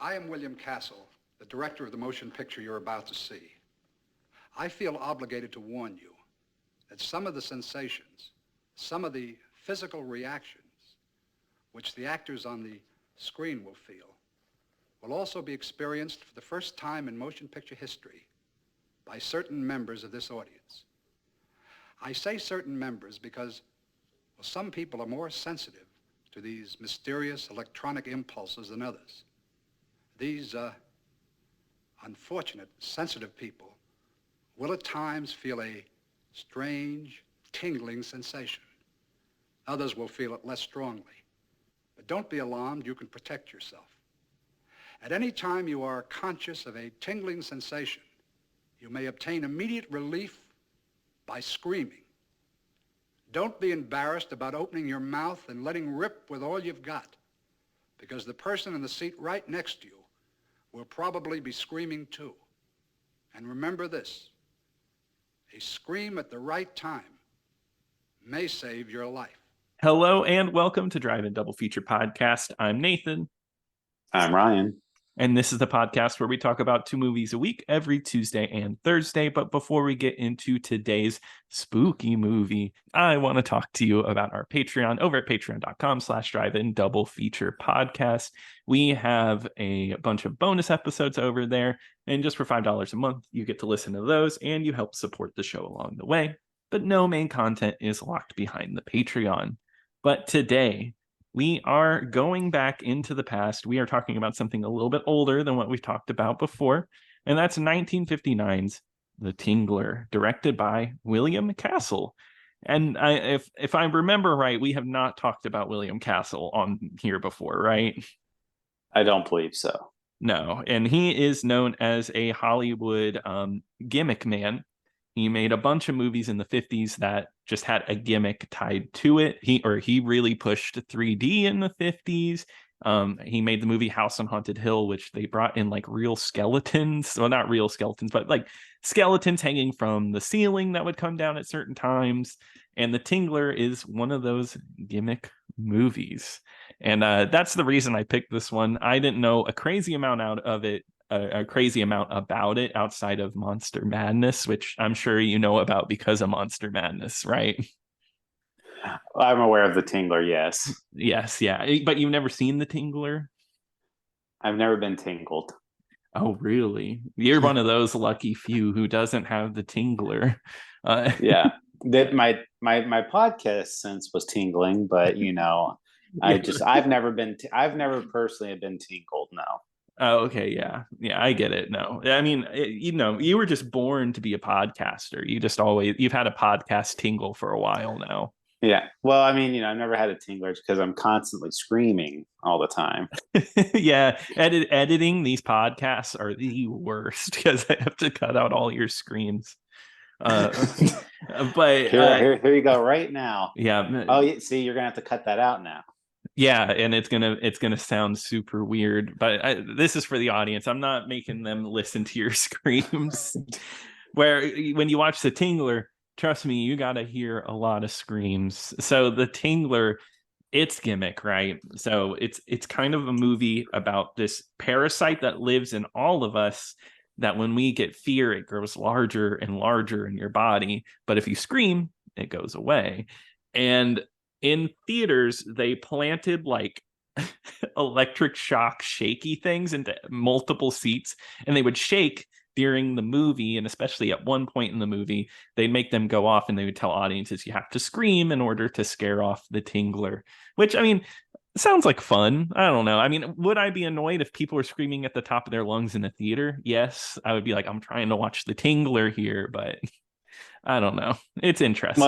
I am William Castle, the director of the motion picture you're about to see. I feel obligated to warn you that some of the sensations, some of the physical reactions which the actors on the screen will feel will also be experienced for the first time in motion picture history by certain members of this audience. I say certain members because, well, some people are more sensitive to these mysterious electronic impulses than others. These unfortunate, sensitive people will at times feel a strange, tingling sensation. Others will feel it less strongly. But don't be alarmed, you can protect yourself. At any time you are conscious of a tingling sensation, you may obtain immediate relief by screaming. Don't be embarrassed about opening your mouth and letting rip with all you've got, because the person in the seat right next to you will probably be screaming too. And remember this, a scream at the right time may save your life. Hello and welcome to Drive-In Double Feature Podcast. I'm Nathan. I'm Ryan. And this is the podcast where we talk about 2 movies a week every Tuesday and Thursday. But before we get into today's spooky movie, I want to talk to you about our Patreon over at patreon.com/drive-in double feature podcast. We have a bunch of bonus episodes over there. And just for $5 a month, you get to listen to those and you help support the show along the way. But no main content is locked behind the Patreon. But today, we are going back into the past. We are talking about something a little bit older than what we've talked about before, and that's 1959's The Tingler, directed by William Castle. And if I remember right, we have not talked about William Castle on here before, right? I don't believe so. No, and he is known as a Hollywood gimmick man. He made a bunch of movies in the 50s that just had a gimmick tied to it. He really pushed 3D in the 50s. He made the movie House on Haunted Hill, which they brought in like real skeletons. Well, not real skeletons, but like skeletons hanging from the ceiling that would come down at certain times. And The Tingler is one of those gimmick movies. And that's the reason I picked this one. I didn't know a crazy amount out of it. A crazy amount about it outside of Monster Madness, which I'm sure you know about because of Monster Madness, right? I'm aware of The Tingler, yes. Yes, yeah. But you've never seen The Tingler? I've never been tingled. Oh, really? You're one of those lucky few who doesn't have The Tingler. Yeah. That my podcast sense was tingling, but I've never personally been tingled, no. Oh, okay. Yeah. I get it. No, I mean, you were just born to be a podcaster. You've had a podcast tingle for a while now. Yeah. Well, I mean, I've never had a tingler because I'm constantly screaming all the time. Yeah. Editing these podcasts are the worst because I have to cut out all your screams. But here you go right now. Yeah. Oh, see, you're gonna have to cut that out now. Yeah, and it's gonna sound super weird, but this is for the audience. I'm not making them listen to your screams. Where when you watch The Tingler, trust me, you gotta hear a lot of screams. So The Tingler, it's gimmick, right? So it's kind of a movie about this parasite that lives in all of us. That when we get fear, it grows larger and larger in your body. But if you scream, it goes away. And in theaters, they planted like electric shock shaky things into multiple seats, and they would shake during the movie. And especially at one point in the movie, they'd make them go off and they would tell audiences you have to scream in order to scare off the Tingler, which, I mean, sounds like fun. I don't know. I mean, would I be annoyed if people were screaming at the top of their lungs in a theater? Yes, I would be like, I'm trying to watch the Tingler here, but I don't know. It's interesting.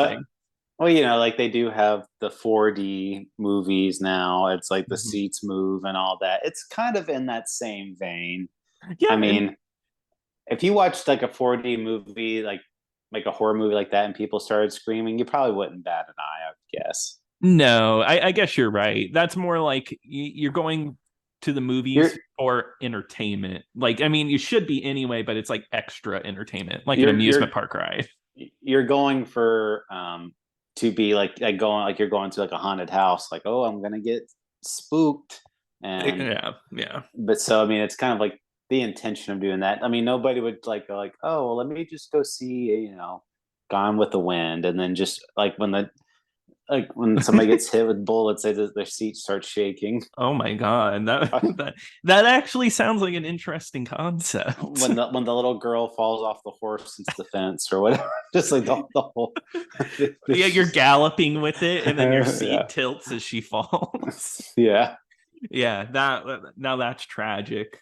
Well, like they do have the 4D movies now. It's like the seats move and all that. It's kind of in that same vein. Yeah. I mean, if you watched like a 4D movie, like a horror movie like that, and people started screaming, you probably wouldn't bat an eye, I would guess. No, I guess you're right. That's more like you're going to the movies for entertainment. Like, I mean, you should be anyway, but it's like extra entertainment, like an amusement park ride. You're going for to be like you're going to like a haunted house, like, oh, I'm gonna get spooked. And yeah. but so I mean, it's kind of like the intention of doing that. I mean, nobody would like go like, oh, well, let me just go see, Gone with the Wind, and then just like when somebody gets hit with bullets, their seat starts shaking. Oh my god, that actually sounds like an interesting concept. When the little girl falls off the horse into the fence or whatever, just like the whole. Yeah, you're galloping with it, and then your seat Yeah. tilts as she falls. Yeah. Yeah, now that's tragic.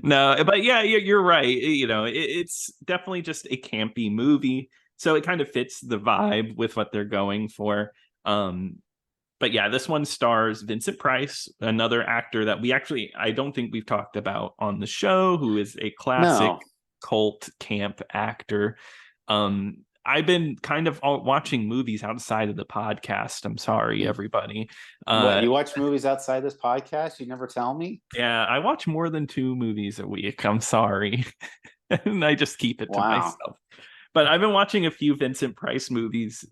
No, but yeah, you're right. It's definitely just a campy movie, so it kind of fits the vibe with what they're going for. But yeah, this one stars Vincent Price, another actor that I don't think we've talked about on the show, who is a classic No. cult camp actor. I've been kind of watching movies outside of the podcast. I'm sorry, everybody. What, you watch movies outside this podcast? You never tell me? Yeah, I watch more than 2 movies a week. I'm sorry. And I just keep it to Wow. myself. But I've been watching a few Vincent Price movies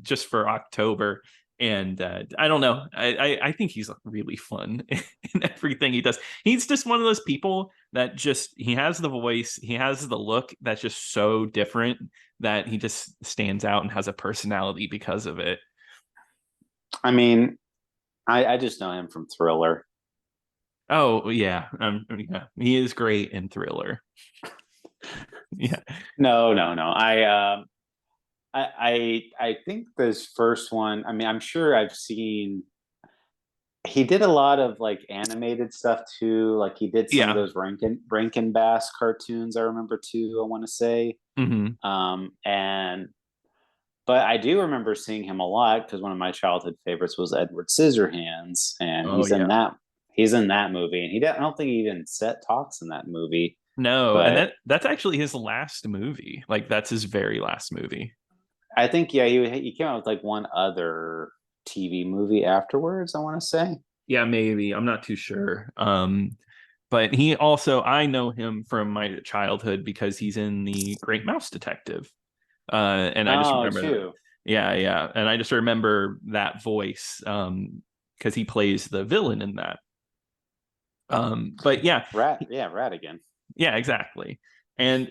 just for October. And I don't know. I think he's really fun in everything he does. He's just one of those people that he has the voice, he has the look that's just so different that he just stands out and has a personality because of it. I mean, I just know him from Thriller. Oh yeah, he is great in Thriller. Yeah. No. I think this first one. I mean, I'm sure I've seen. He did a lot of like animated stuff too. Like he did some of those Rankin Bass cartoons. I remember too. I want to say. Mm-hmm. But I do remember seeing him a lot because one of my childhood favorites was Edward Scissorhands, and Oh yeah. He's in that movie, and I don't think he even talks in that movie. No, and But that's actually his last movie. Like that's his very last movie. I think he came out with like one other TV movie afterwards, I want to say. Yeah, maybe. I'm not too sure. But he also, I know him from my childhood because he's in the Great Mouse Detective. And I just remember that. Yeah. And I just remember that voice because he plays the villain in that. But yeah. Rat again. Yeah, exactly. And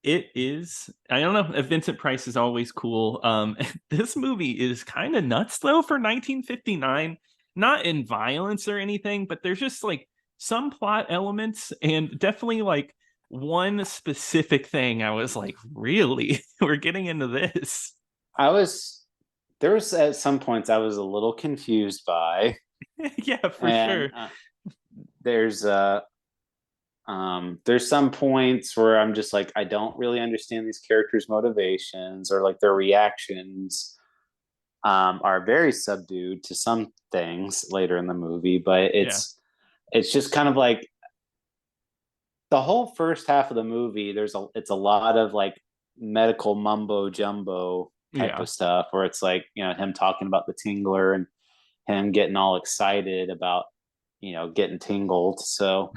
it is, I don't know if Vincent Price is always cool. This movie is kind of nuts though for 1959, not in violence or anything, but there's just like some plot elements and definitely like one specific thing I was like, really? We're getting into this. There was at some points I was a little confused by. Yeah, for sure. There's some points where I'm just like, I don't really understand these characters' motivations, or like their reactions are very subdued to some things later in the movie. But it's just kind of like the whole first half of the movie. It's a lot of like medical mumbo jumbo type of stuff, where it's like, him talking about the Tingler and him getting all excited about getting tingled. So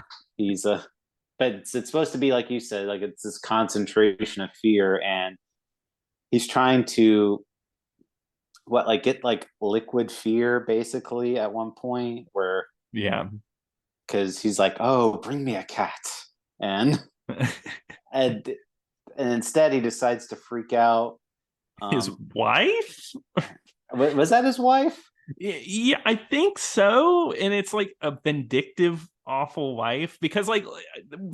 but it's supposed to be like you said, like it's this concentration of fear, and he's trying to get like liquid fear basically at one point, where because he's like, oh, bring me a cat, and and instead he decides to freak out. His wife? Was that his wife? Yeah, I think so. And it's like a vindictive, awful wife, because like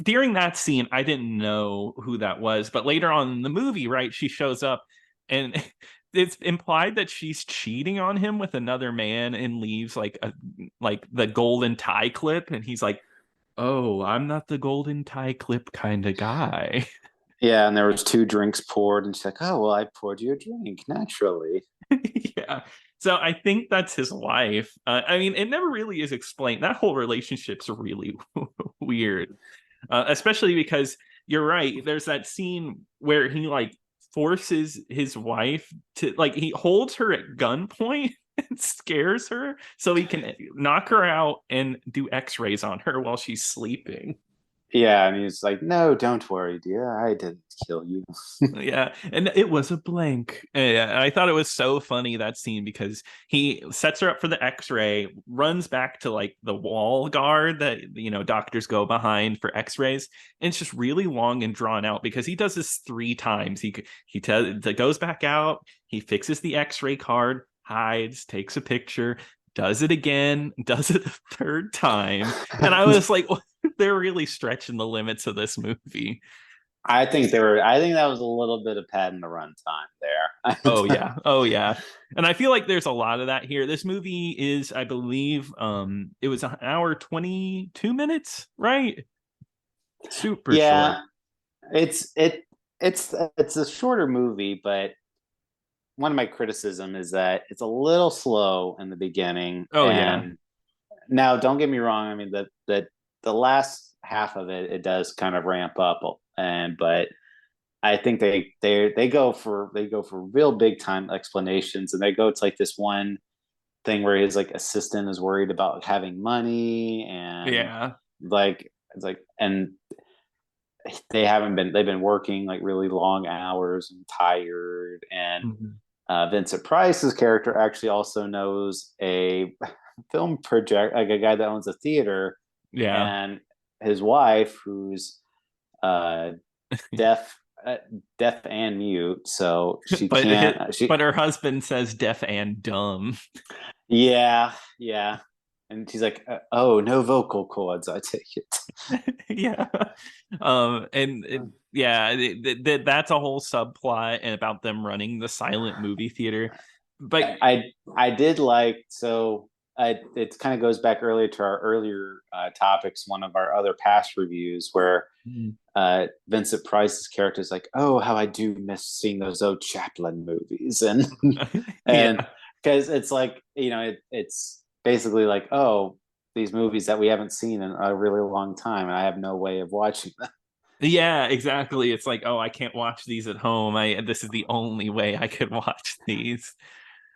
during that scene, I didn't know who that was. But later on in the movie, right, she shows up and it's implied that she's cheating on him with another man and leaves like the golden tie clip. And he's like, oh, I'm not the golden tie clip kind of guy. Yeah, and there was 2 drinks poured, and she's like, "Oh, well, I poured you a drink naturally." Yeah, so I think that's his wife. I mean, it never really is explained. That whole relationship's really weird, especially because you're right. There's that scene where he like forces his wife to like he holds her at gunpoint and scares her so he can knock her out and do X-rays on her while she's sleeping. Yeah, and he's like, "No, don't worry, dear. I didn't kill you." Yeah, and it was a blank. And I thought it was so funny, that scene, because he sets her up for the X-ray, runs back to like the wall guard that doctors go behind for X-rays, and it's just really long and drawn out because he does this 3 times. He goes back out, he fixes the X-ray card, hides, takes a picture, does it again, does it a third time, and I was like, they're really stretching the limits of this movie. I think they were. I think that was a little bit of padding the runtime Oh there. yeah. Oh yeah. And I feel like there's a lot of that here. This movie is, I believe, it was an hour 22 minutes, right? Super short. Yeah, it's a shorter movie, but one of my criticism is that it's a little slow in the beginning. Oh yeah. And now, don't get me wrong. I mean, the last half of it does kind of ramp up, and but I think they go for real big time explanations, and they go to like this one thing where his like assistant is worried about having money, and Yeah. like it's like, and they've been working like really long hours and tired, and Mhm. Vincent Price's character actually also knows a film project, like a guy that owns a theater, Yeah. and his wife, who's uh, deaf, deaf and mute, so she but can't. but her husband says deaf and dumb. Yeah, yeah, and she's like, "Oh, no vocal cords. I take it." Yeah. And yeah, that's a whole subplot and about them running the silent movie theater. But I did like, so it kind of goes back earlier to our earlier topics, one of our other past reviews, where Vincent Price's character is like, "Oh, how I do miss seeing those old Chaplin movies," and and yeah. because it's like, it's basically like, oh, these movies that we haven't seen in a really long time, and I have no way of watching them. Yeah, exactly. It's like, oh, I can't watch these at home. This is the only way I could watch these,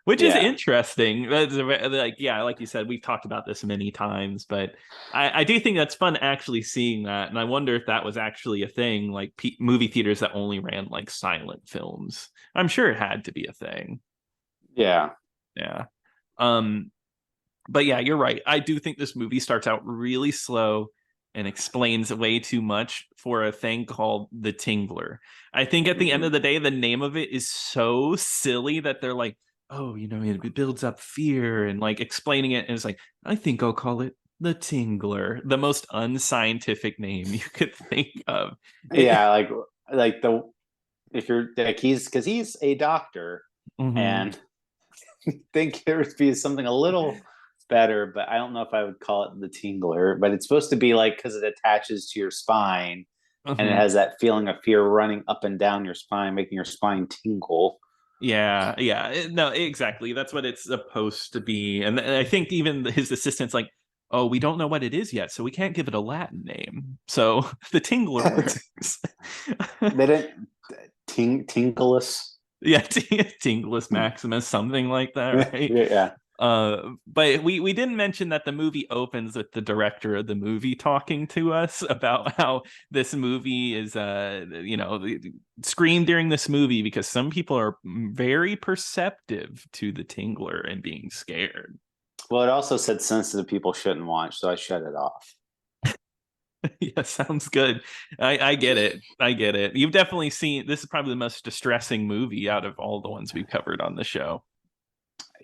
which is Yeah, interesting. Like, yeah, like you said, we've talked about this many times, but I do think that's fun actually seeing that, and I wonder if that was actually a thing, like movie theaters that only ran like silent films. I'm sure it had to be a thing. yeah, Yeah. Um, but yeah, you're right. I do think this movie starts out really slow and explains way too much for a thing called the Tingler. I think at the end mhm. of the day, the name of it is so silly that they're like, oh, it builds up fear, and like explaining it. And it's like, I think I'll call it the Tingler, the most unscientific name you could think of. It, Yeah, like the if you're like, he's because he's a doctor, Mhm. and think there would be something a little better, but I don't know if I would call it the tingler. But it's supposed to be like, because it attaches to your spine, and it Mhm. has that feeling of fear running up and down your spine, making your spine tingle. Yeah, yeah. No, exactly. That's what it's supposed to be. And I think even his assistant's like, oh, we don't know what it is yet, so we can't give it a Latin name. So the Tingler works. They didn't tingless. Yeah, Tingless Maximus, something like that, right? Yeah, But we didn't mention that the movie opens with the director of the movie talking to us about how this movie is screamed during this movie because some people are very perceptive to the Tingler and being scared. well, it also said sensitive people shouldn't watch, so I shut it off. Yeah, sounds good. I get it. I get it. You've definitely seen, this is probably the most distressing movie out of all the ones we've covered on the show.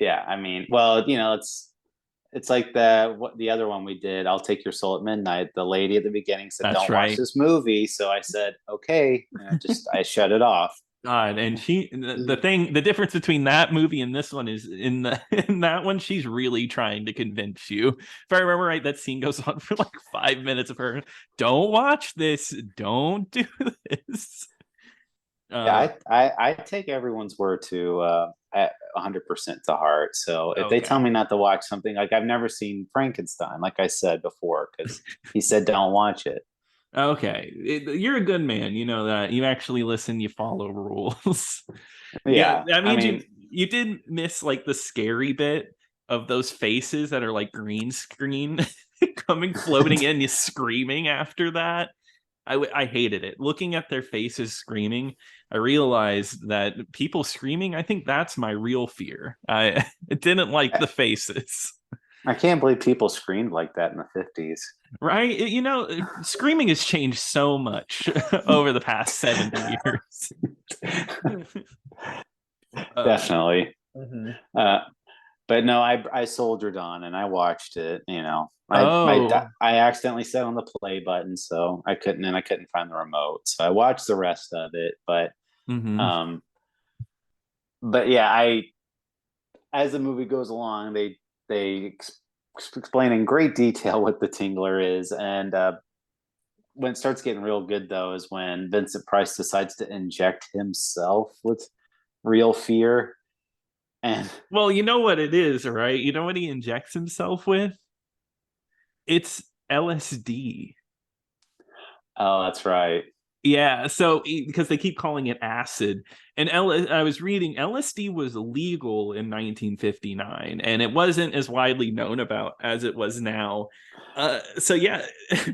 Yeah, I mean, well, it's like the other one we did, I'll Take Your Soul at Midnight. The lady at the beginning said, That's "Don't watch right. this movie," so I said, "Okay," and I shut it off. God, and the difference between that movie and this one is in that one, she's really trying to convince you. If I remember right, that scene goes on for like 5 minutes of her, don't watch this, don't do this. Uh, Yeah, I take everyone's word to at 100% to heart. So if they tell okay. me not to watch something, like I've never seen Frankenstein, like I said before, because he said don't watch it. Okay. You're a good man. You know that. You actually listen, you follow rules. Yeah, Yeah, that I means mean, you did miss like the scary bit of those faces that are like green screen coming floating in, you screaming after that. I hated it. Looking at their faces screaming, I realized that people screaming, I think that's my real fear. I didn't like the faces. I can't believe people screamed like that in the 50s. Right? You know, screaming has changed so much over the past 70 years. Definitely. Mhm. But no, I soldiered on and I watched it. You know, Oh. I accidentally set on the play button, so I couldn't find the remote. So I watched the rest of it. Mhm. Um, but yeah, I as the movie goes along, they explain in great detail what the Tingler is, and when it starts getting real good though is when Vincent Price decides to inject himself with real fear. And Well, you know what it is, right? You know what he injects himself with? It's LSD. oh, that's right. Yeah, so because they keep calling it acid, and I was reading LSD was legal in 1959, and it wasn't as widely known about as it was now. So yeah,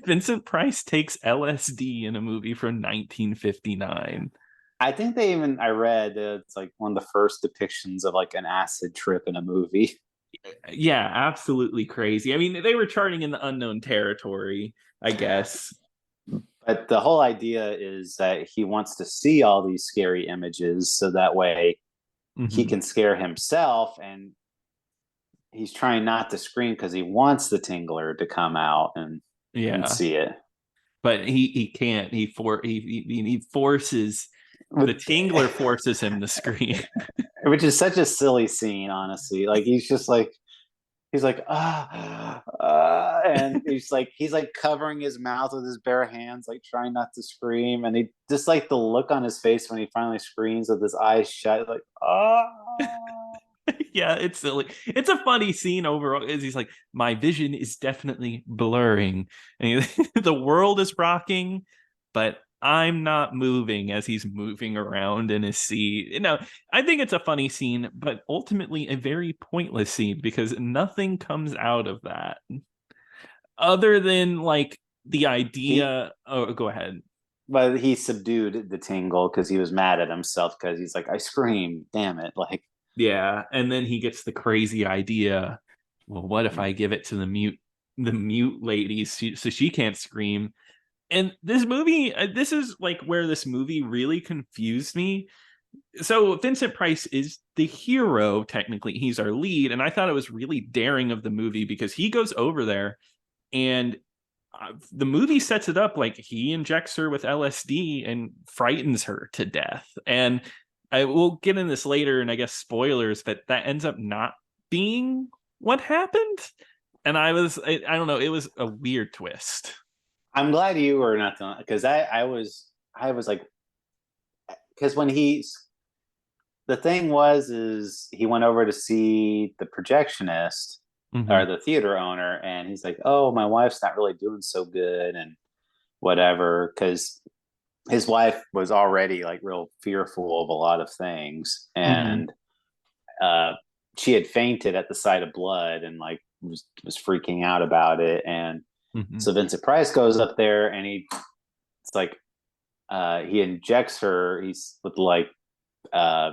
Vincent Price takes LSD in a movie from 1959. I think I read that it's like one of the first depictions of like an acid trip in a movie. Yeah, absolutely crazy. I mean, they were charting in the unknown territory, I guess. But the whole idea is that he wants to see all these scary images so that way he Mhm. can scare himself, and he's trying not to scream because he wants the Tingler to come out and Yeah, see it. but he can't. He forces the With, Tingler forces him to scream. which is such a silly scene, honestly. Like he's like and he's like covering his mouth with his bare hands, like trying not to scream, and he just like the look on his face when he finally screams with his eyes shut, like Yeah, it's silly. It's a funny scene overall. Is he's like, my vision is definitely blurring, and the world is rocking, but I'm not moving as he's moving around in his seat. You know, I think it's a funny scene, but ultimately a very pointless scene because nothing comes out of that other than like the he idea. Oh, go ahead. but he subdued the tingle because he was mad at himself because he's like, I screamed, damn it. Like, Yeah, and then he gets the crazy idea. Well, what if I give it to the mute lady, so she can't scream? And this movie, this is like where this movie really confused me. So Vincent Price is the hero, technically. He's our lead, and I thought it was really daring of the movie because he goes over there and the movie sets it up like he injects her with LSD and frightens her to death. And I will get in this later, and I guess spoilers, but that ends up not being what happened. And I don't know, it was a weird twist. I'm glad you were not the because I was like, because when the thing was is he went over to see the projectionist Mm-hmm. or the theater owner, and he's like, oh, my wife's not really doing so good and whatever, because his wife was already like real fearful of a lot of things, Mm-hmm. and uh she had fainted at the sight of blood and like was freaking out about it. And Mm-hmm. so Vincent Price goes up there and it's like he injects her, he's with uh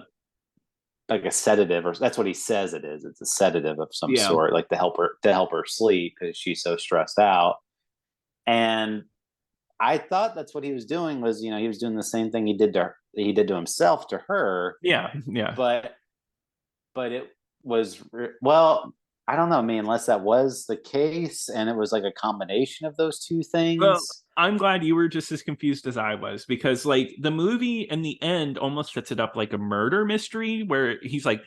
like a sedative, or that's what he says it is. It's a sedative of some Yeah. sort, like to help her sleep because she's so stressed out. And I thought that's what he was doing, was, you know, he was doing the same thing he did to himself to her. Yeah. Yeah. But it was, well, I don't know, me, unless that was the case and it was like a combination of those two Well, things. I'm glad you were just as confused as I was because, like, the movie in the end almost sets it up like a murder mystery where he's like,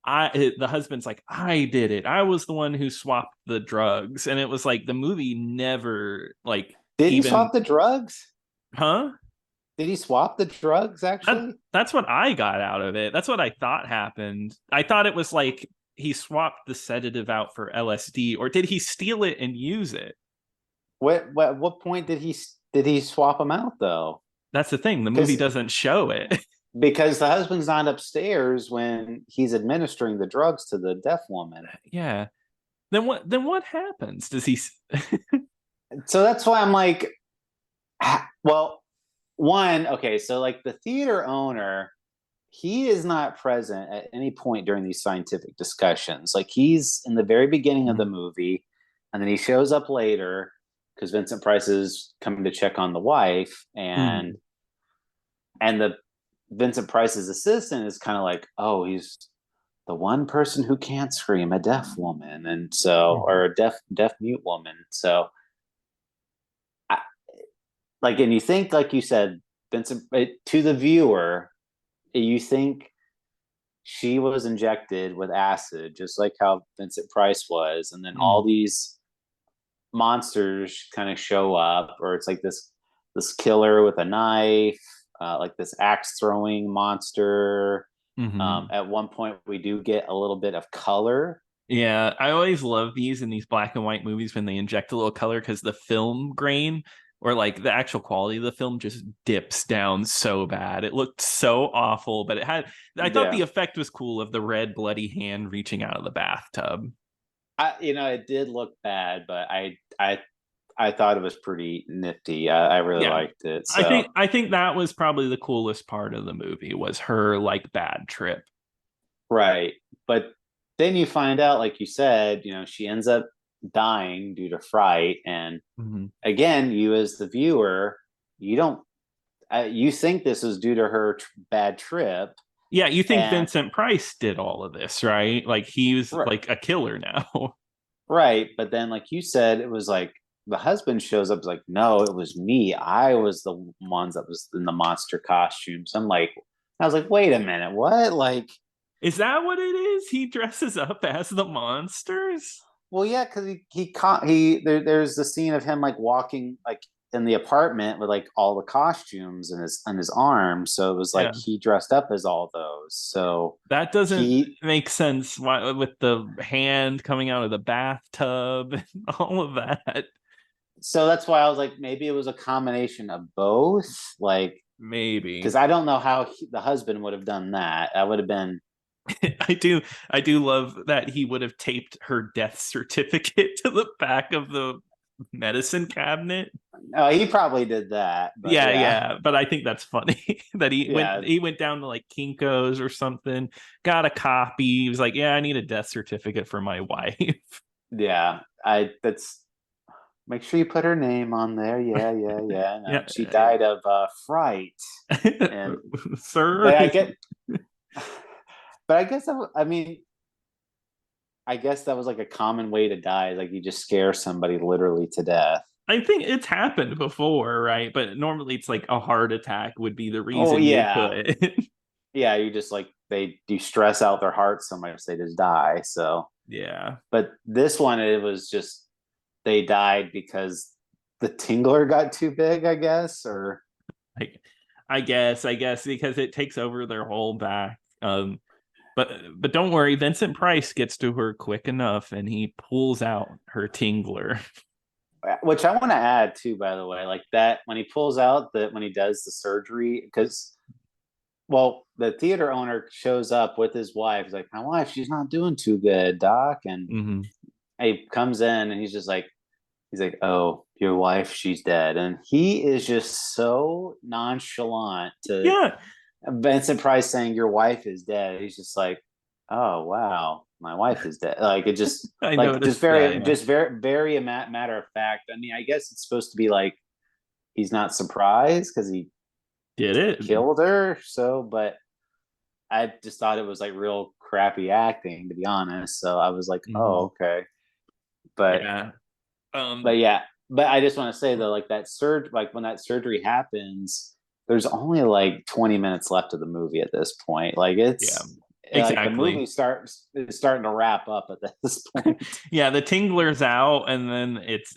the husband's like, I did it. I was the one who swapped the drugs. And it was like the movie never, like, Did he even, swap the drugs? huh? Did he swap the drugs actually? That's what I got out of it. That's what I thought happened. I thought it was like he swapped the sedative out for LSD, or did he steal it and use it? What point did he swap them out though? That's the thing. The movie Because doesn't show it. because the husband's not upstairs when he's administering the drugs to the deaf woman. Yeah. Then what happens? Does he So that's why I'm like, Well, one, okay, so like the theater owner, he is not present at any point during these scientific discussions. Like he's in the very beginning of the movie, and then he shows up later because Vincent Price is coming to check on the wife, and the Vincent Price's assistant is kind of like, oh, he's the one person who can't scream, a deaf woman, and so, or a deaf mute woman. So, I, like, and you think, like you said, Vincent, to the viewer, you think she was injected with acid, just like how Vincent Price was, and then all these monsters kind of show up, or it's like this killer with a knife, like this axe throwing monster. At one point, we do get a little bit of color. Yeah, I always love these in these black and white movies when they inject a little color, because the film grain or like the actual quality of the film just dips down so bad. It looked so awful, but I thought the effect was cool of the red bloody hand reaching out of the bathtub. It did look bad, but I thought it was pretty nifty. I really liked it. So I think that was probably the coolest part of the movie, was her like bad trip. right. But then you find out, like you said, she ends up dying due to fright. And again, you as the viewer, you don't, you think this is due to her bad trip. Yeah, you think Vincent Price did all of this, right? Like he's like a killer now. Right. But then, like you said, it was like the husband shows up, like, no, it was me. I was the ones that was in the monster costumes. I was like, wait a minute, what? Like, is that what it is? He dresses up as the monsters? Well, yeah, because there's the scene of him like walking like in the apartment with like all the costumes in his arms. So it was like he dressed up as all those. So that doesn't make sense. Why, with the hand coming out of the bathtub and all of that. So that's why I was like, maybe it was a combination of both. Like maybe, because I don't know how the husband would have done that. That would have been. I do love that he would have taped her death certificate to the back of the medicine cabinet. Oh, he probably did that. But yeah. But I think that's funny that he went down to like Kinko's or something, got a copy. He was like, yeah, I need a death certificate for my wife. Yeah, that's. Make sure you put her name on there. Yeah. No, she died of fright. And sir, but I guess I guess that was like a common way to die. Like you just scare somebody literally to death. I think it's happened before, right? But normally it's like a heart attack would be the reason you could. Yeah, you just like you stress out their heart so much they just die. So yeah. But this one, it was just they died because the Tingler got too big, I guess, or like I guess because it takes over their whole back. But don't worry, Vincent Price gets to her quick enough and he pulls out her Tingler. Which I want to add too, by the way, like that when he pulls out when he does the surgery, because the theater owner shows up with his wife. He's like, my wife, she's not doing too good, doc. And he comes in and he's like, oh, your wife, she's dead. And he is just so nonchalant to Vincent Price saying your wife is dead. He's just like, oh wow, my wife is dead. Like it just very matter of fact. I mean, I guess it's supposed to be like he's not surprised because he killed her. So, but I just thought it was like real crappy acting, to be honest. So I was like, oh okay, but but I just want to say though, like when that surgery happens, there's only like 20 minutes left of the movie at this point. Like it's exactly. Like the movie is starting to wrap up at this point. Yeah, the Tingler's out, and then it's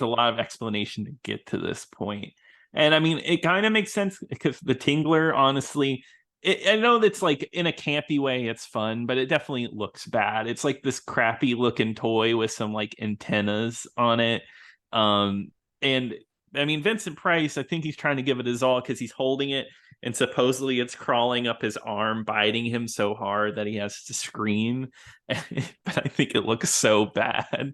a lot of explanation to get to this point. And I mean, it kind of makes sense because the Tingler, honestly, I know that's like in a campy way, it's fun, but it definitely looks bad. It's like this crappy looking toy with some like antennas on it. And I mean, Vincent Price, I think he's trying to give it his all because he's holding it and supposedly it's crawling up his arm, biting him so hard that he has to scream. But I think it looks so bad.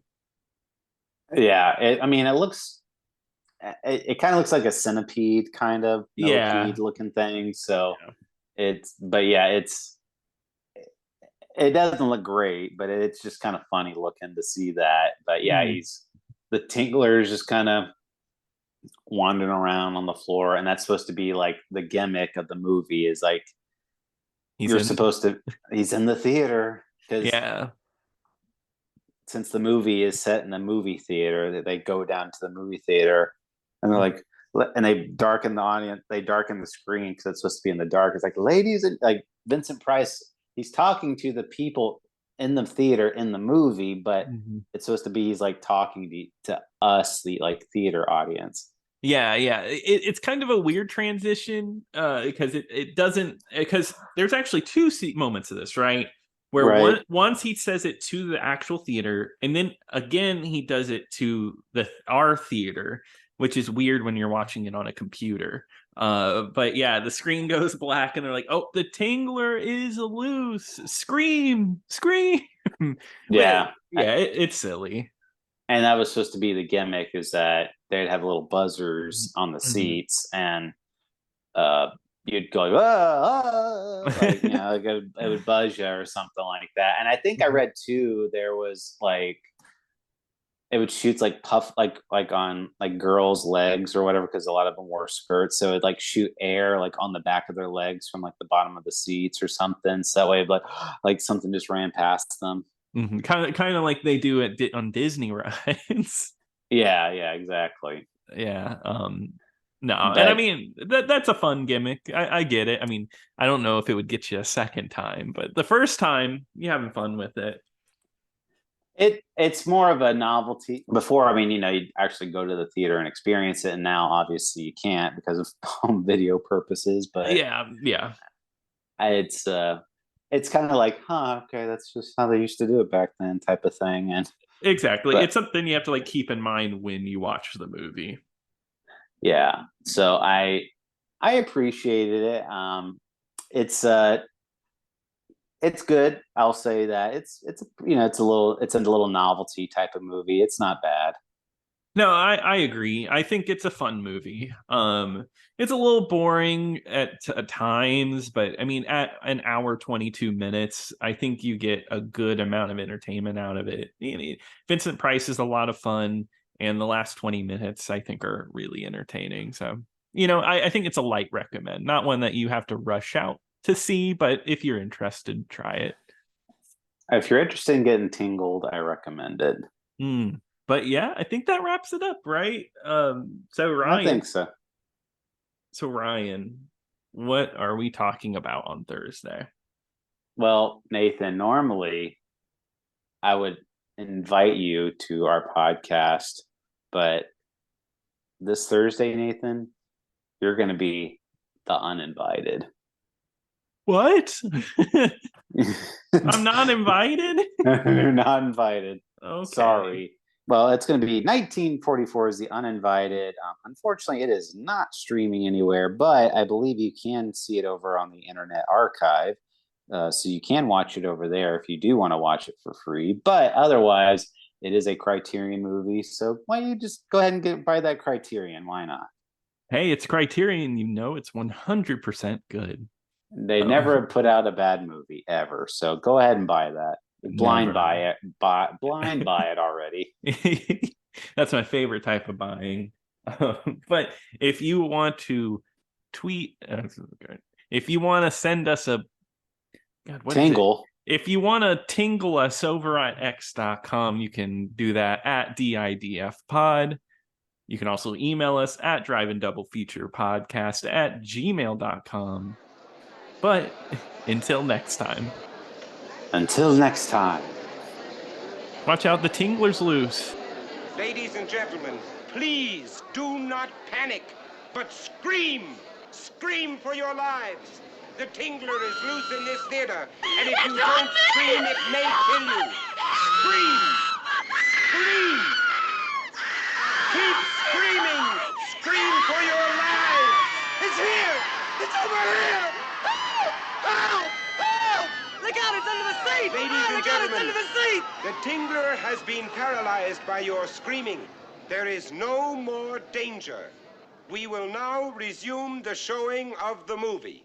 Yeah, it looks. it kind of looks like a centipede, kind of millipede looking thing. So it doesn't look great, but it's just kind of funny looking to see that. But yeah, the Tingler is just kind of wandering around on the floor, and that's supposed to be like the gimmick of the movie is like he's in the theater because since the movie is set in the movie theater, they go down to the movie theater and they're like, and they darken the audience, they darken the screen because it's supposed to be in the dark. It's like, ladies, and like Vincent Price, he's talking to the people in the theater in the movie, but it's supposed to be he's like talking to us, the like theater audience. It's kind of a weird transition because it doesn't, because there's actually two moments of this, right? Where once he says it to the actual theater, and then again he does it to our theater, which is weird when you're watching it on a computer. But yeah, the screen goes black, and they're like, "Oh, the Tingler is loose! Scream! Scream!" It's silly. And that was supposed to be the gimmick, is that they'd have little buzzers on the seats, and you'd go like, like it would buzz you or something like that. And I think I read too, there was like it would shoot like puff like on like girls' legs or whatever, because a lot of them wore skirts, so it'd like shoot air like on the back of their legs from like the bottom of the seats or something, so that way like something just ran past them. Kind of like they do on Disney rides. Yeah, exactly. No, and I mean that's a fun gimmick. I get it. I mean, I don't know if it would get you a second time, but the first time you're having fun with it. It's more of a novelty. Before, I mean, you'd actually go to the theater and experience it, and now obviously you can't because of home video purposes. But it's kind of like, okay, that's just how they used to do it back then, type of thing. And exactly, it's something you have to like keep in mind when you watch the movie. Yeah, so I appreciated it. It's good. I'll say that it's a little novelty type of movie. It's not bad. No, I agree. I think it's a fun movie. It's a little boring at times, but I mean, at an hour 22 minutes, I think you get a good amount of entertainment out of it. Vincent Price is a lot of fun, and the last 20 minutes I think are really entertaining. So, I think it's a light recommend, not one that you have to rush out to see, but if you're interested, try it. If you're interested in getting tingled, I recommend it. But yeah, I think that wraps it up, right? So Ryan, I think so. So Ryan, what are we talking about on Thursday? Well, Nathan, normally I would invite you to our podcast, but this Thursday, Nathan, you're going to be the uninvited. What? I'm not invited? You're not invited. Okay. Sorry. Well, it's going to be 1944 is the uninvited. Unfortunately, it is not streaming anywhere, but I believe you can see it over on the Internet Archive. So you can watch it over there if you do want to watch it for free. But otherwise, it is a Criterion movie. So why don't you just go ahead and buy that Criterion? Why not? Hey, it's Criterion. It's 100% good. They never put out a bad movie ever. So go ahead and buy that. Blind buy it already. That's my favorite type of buying. But if you want to tweet, if you want to send us a tingle, if you want to tingle us over at x.com, you can do that at DIDF pod. You can also email us at driveandoublefeaturepodcast@gmail.com. But until next time. Watch out, the Tingler's loose. Ladies and gentlemen, please do not panic, but scream. Scream for your lives. The Tingler is loose in this theater, and if you don't scream, it may kill you. Scream. Scream. Keep screaming. Scream for your lives. It's here. It's over here. Help! Help! Look out, it's under the seat! Ladies and gentlemen, the Tingler has been paralyzed by your screaming. There is no more danger. We will now resume the showing of the movie.